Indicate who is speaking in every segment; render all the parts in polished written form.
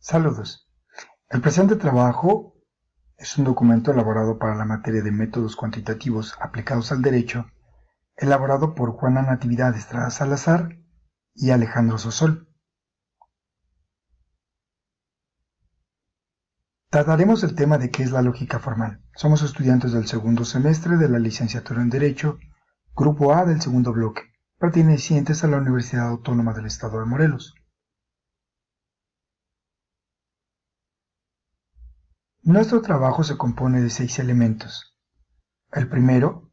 Speaker 1: Saludos. El presente trabajo es un documento elaborado para la materia de métodos cuantitativos aplicados al derecho, elaborado por Juana Natividad Estrada Salazar y Alejandro Sosol. Trataremos el tema de qué es la lógica formal. Somos estudiantes del segundo semestre de la licenciatura en Derecho, Grupo A del segundo bloque, pertenecientes a la Universidad Autónoma del Estado de Morelos. Nuestro trabajo se compone de 6 elementos. El primero,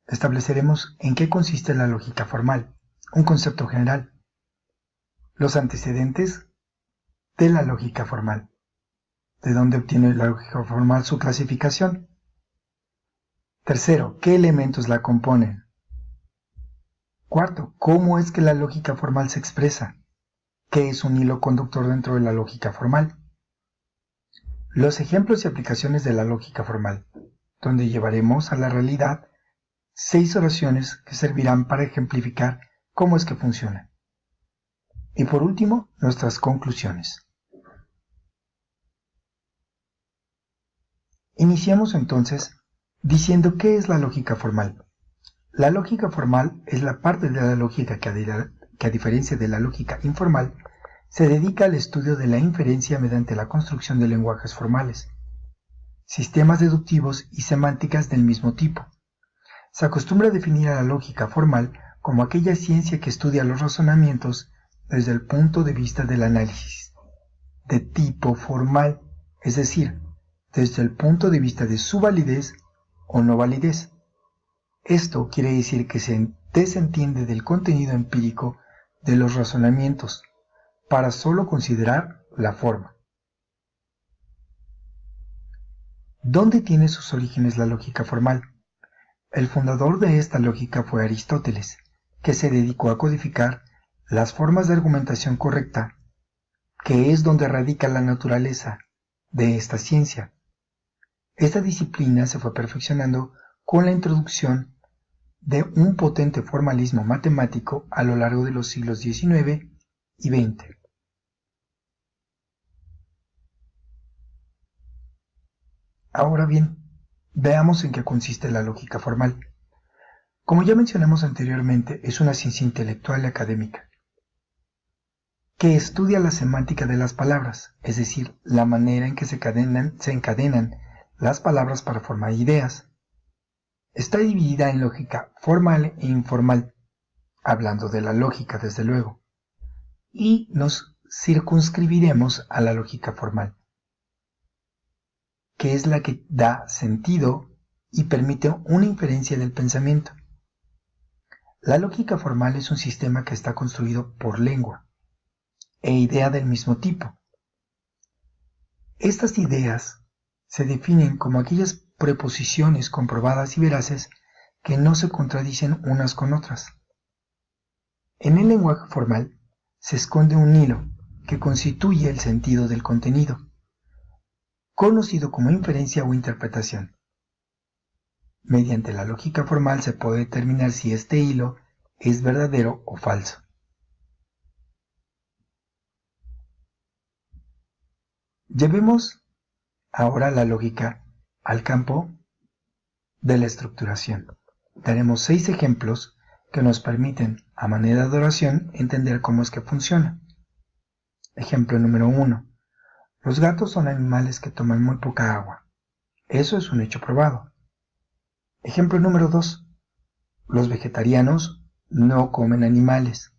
Speaker 1: estableceremos en qué consiste la lógica formal, un concepto general. Los antecedentes de la lógica formal. ¿De dónde obtiene la lógica formal su clasificación? Tercero, ¿qué elementos la componen? Cuarto, ¿cómo es que la lógica formal se expresa? ¿Qué es un hilo conductor dentro de la lógica formal? Los ejemplos y aplicaciones de la lógica formal, donde llevaremos a la realidad 6 oraciones que servirán para ejemplificar cómo es que funciona. Y por último, nuestras conclusiones. Iniciamos entonces diciendo qué es la lógica formal. La lógica formal es la parte de la lógica que a diferencia de la lógica informal, se dedica al estudio de la inferencia mediante la construcción de lenguajes formales, sistemas deductivos y semánticas del mismo tipo. Se acostumbra a definir a la lógica formal como aquella ciencia que estudia los razonamientos desde el punto de vista del análisis de tipo formal, es decir, desde el punto de vista de su validez o no validez. Esto quiere decir que se desentiende del contenido empírico de los razonamientos para solo considerar la forma. ¿Dónde tiene sus orígenes la lógica formal? El fundador de esta lógica fue Aristóteles, que se dedicó a codificar las formas de argumentación correcta, que es donde radica la naturaleza de esta ciencia. Esta disciplina se fue perfeccionando con la introducción de un potente formalismo matemático a lo largo de los siglos XIX y XX. Ahora bien, veamos en qué consiste la lógica formal. Como ya mencionamos anteriormente, es una ciencia intelectual y académica que estudia la semántica de las palabras, es decir, la manera en que se encadenan las palabras para formar ideas. Está dividida en lógica formal e informal, hablando de la lógica desde luego, y nos circunscribiremos a la lógica formal, que es la que da sentido y permite una inferencia del pensamiento. La lógica formal es un sistema que está construido por lengua e idea del mismo tipo. Estas ideas se definen como aquellas preposiciones comprobadas y veraces que no se contradicen unas con otras. En el lenguaje formal se esconde un hilo que constituye el sentido del contenido, conocido como inferencia o interpretación. Mediante la lógica formal se puede determinar si este hilo es verdadero o falso. Llevemos ahora la lógica al campo de la estructuración. Daremos 6 ejemplos que nos permiten, a manera de oración, entender cómo es que funciona. Ejemplo número 1. Los gatos son animales que toman muy poca agua. Eso es un hecho probado. Ejemplo número 2. Los vegetarianos no comen animales.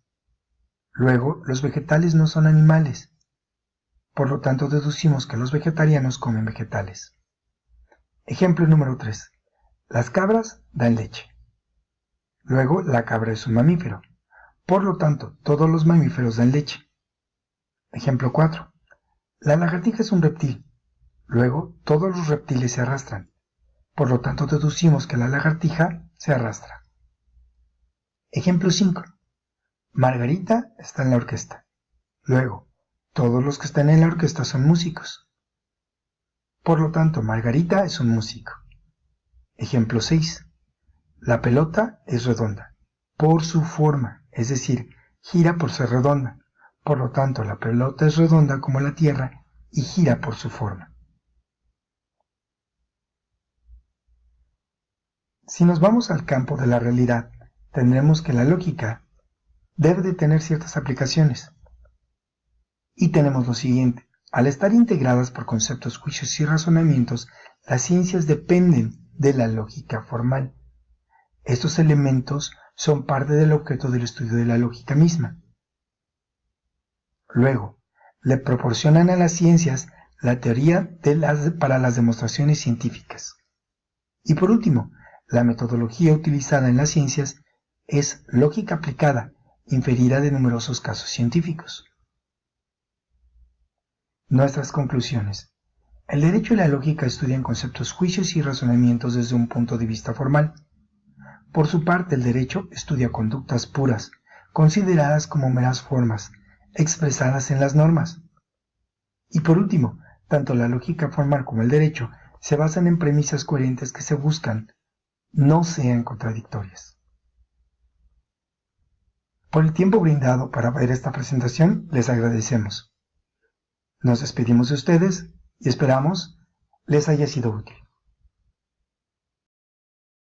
Speaker 1: Luego, los vegetales no son animales. Por lo tanto, deducimos que los vegetarianos comen vegetales. Ejemplo número 3. Las cabras dan leche. Luego, la cabra es un mamífero. Por lo tanto, todos los mamíferos dan leche. Ejemplo 4. La lagartija es un reptil. Luego, todos los reptiles se arrastran. Por lo tanto, deducimos que la lagartija se arrastra. Ejemplo 5. Margarita está en la orquesta. Luego, todos los que están en la orquesta son músicos. Por lo tanto, Margarita es un músico. Ejemplo 6. La pelota es redonda, por su forma, es decir, gira por ser redonda. Por lo tanto, la pelota es redonda como la Tierra y gira por su forma. Si nos vamos al campo de la realidad, tendremos que la lógica debe de tener ciertas aplicaciones. Y tenemos lo siguiente: al estar integradas por conceptos, juicios y razonamientos, las ciencias dependen de la lógica formal. Estos elementos son parte del objeto del estudio de la lógica misma. Luego, le proporcionan a las ciencias la teoría para las demostraciones científicas. Y por último, la metodología utilizada en las ciencias es lógica aplicada, inferida de numerosos casos científicos. Nuestras conclusiones. El derecho y la lógica estudian conceptos, juicios y razonamientos desde un punto de vista formal. Por su parte, el derecho estudia conductas puras, consideradas como meras formas, expresadas en las normas. Y por último, tanto la lógica formal como el derecho se basan en premisas coherentes que se buscan no sean contradictorias. Por el tiempo brindado para ver esta presentación, les agradecemos. Nos despedimos de ustedes y esperamos les haya sido útil.